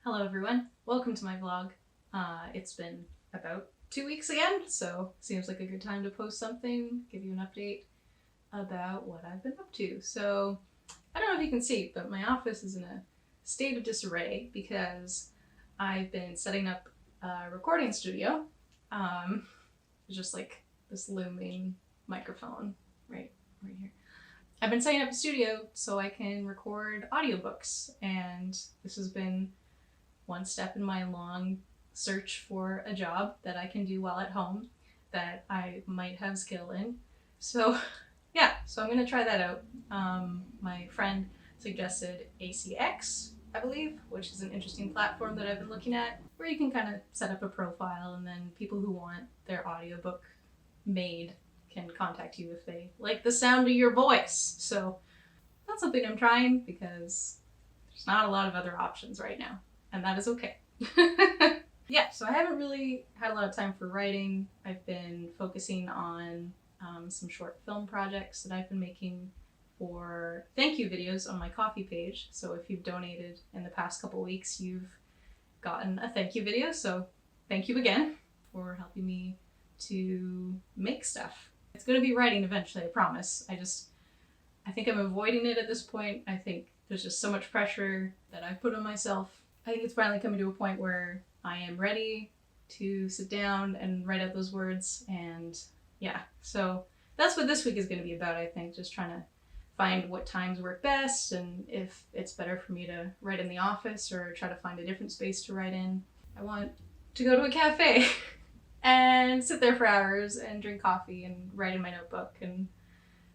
Hello everyone, welcome to my vlog. It's been about 2 weeks again, so seems like a good time to post something, give you an update about what I've been up to. So I don't know if you can see, but my office is in a state of disarray because I've been setting up a recording studio. Just like this looming microphone right here. I've been setting up a studio so I can record audiobooks, and this has been one step in my long search for a job that I can do while at home that I might have skill in. So yeah, so I'm gonna try that out. My friend suggested ACX, I believe, which is an interesting platform that I've been looking at, where you can kind of set up a profile and then people who want their audiobook made can contact you if they like the sound of your voice. So that's something I'm trying because there's not a lot of other options right now, and that is okay. Yeah, so I haven't really had a lot of time for writing. I've been focusing on some short film projects that I've been making for thank you videos on my Ko-fi page. So if you've donated in the past couple weeks, you've gotten a thank you video. So thank you again for helping me to make stuff. It's going to be writing eventually, I promise. I think I'm avoiding it at this point. I think there's just so much pressure that I've put on myself. I think it's finally coming to a point where I am ready to sit down and write out those words. And yeah, so that's what this week is going to be about, I think. Just trying to find what times work best and if it's better for me to write in the office or try to find a different space to write in. I want to go to a cafe and sit there for hours and drink coffee and write in my notebook, and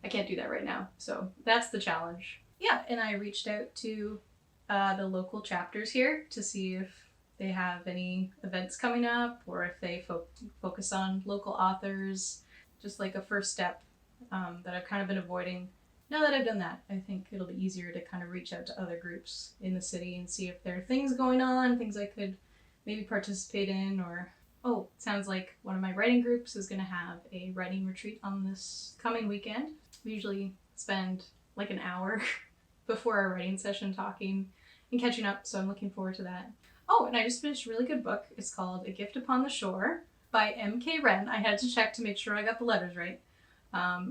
I can't do that right now. So that's the challenge. Yeah, and I reached out to the local chapters here to see if they have any events coming up or if they focus on local authors. Just like a first step that I've kind of been avoiding. Now that I've done that, I think it'll be easier to kind of reach out to other groups in the city and see if there are things going on, things I could maybe participate in. Or, oh, it sounds like one of my writing groups is going to have a writing retreat on this coming weekend. We usually spend like an hour before our writing session talking and catching up, so I'm looking forward to that. Oh, and I just finished a really good book. It's called A Gift Upon the Shore by M.K. Wren. I had to check to make sure I got the letters right.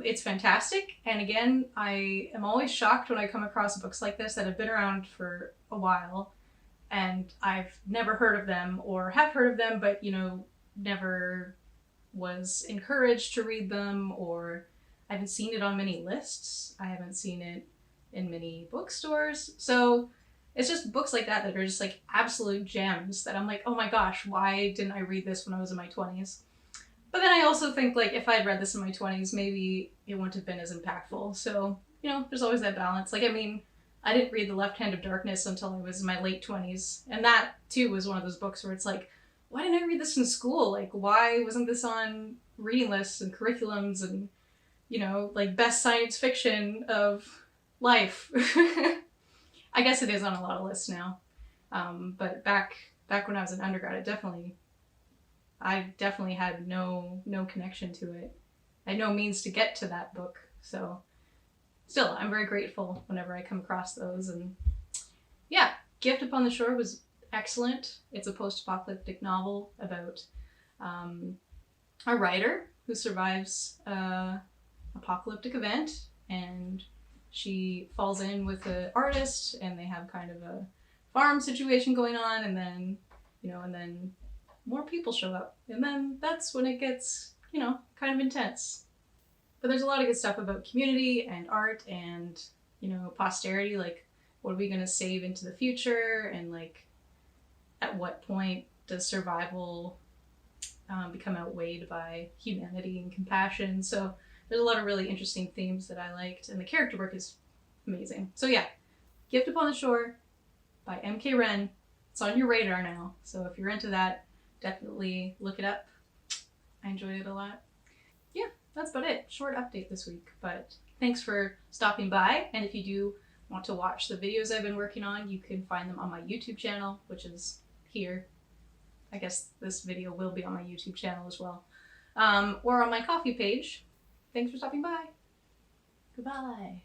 It's fantastic, and again, I am always shocked when I come across books like this that have been around for a while and I've never heard of them, or have heard of them but, never was encouraged to read them, or I haven't seen it on many lists. I haven't seen it in many bookstores. So it's just books like that that are just like absolute gems that I'm like, oh my gosh, why didn't I read this when I was in my 20s? But then I also think, like, if I had read this in my 20s, maybe it wouldn't have been as impactful. So, there's always that balance. Like, I mean, I didn't read The Left Hand of Darkness until I was in my late 20s. And that, too, was one of those books where it's like, why didn't I read this in school? Like, why wasn't this on reading lists and curriculums and, like, best science fiction of life? I guess it is on a lot of lists now. But back when I was an undergrad, I definitely had no connection to it. I had no means to get to that book. So still, I'm very grateful whenever I come across those. And yeah, Gift Upon the Shore was excellent. It's a post-apocalyptic novel about a writer who survives an apocalyptic event, and she falls in with an artist, and they have kind of a farm situation going on, and then more people show up, and then that's when it gets, kind of intense. But there's a lot of good stuff about community and art and, posterity, like what are we going to save into the future, and like at what point does survival become outweighed by humanity and compassion. So there's a lot of really interesting themes that I liked, and the character work is amazing. So yeah, Gift Upon the Shore by M.K. Wren. It's on your radar now, so if you're into that, definitely look it up. I enjoyed it a lot. Yeah, that's about it. Short update this week, but thanks for stopping by. And if you do want to watch the videos I've been working on, you can find them on my YouTube channel, which is here. I guess this video will be on my YouTube channel as well. Or on my Ko-fi page. Thanks for stopping by. Goodbye.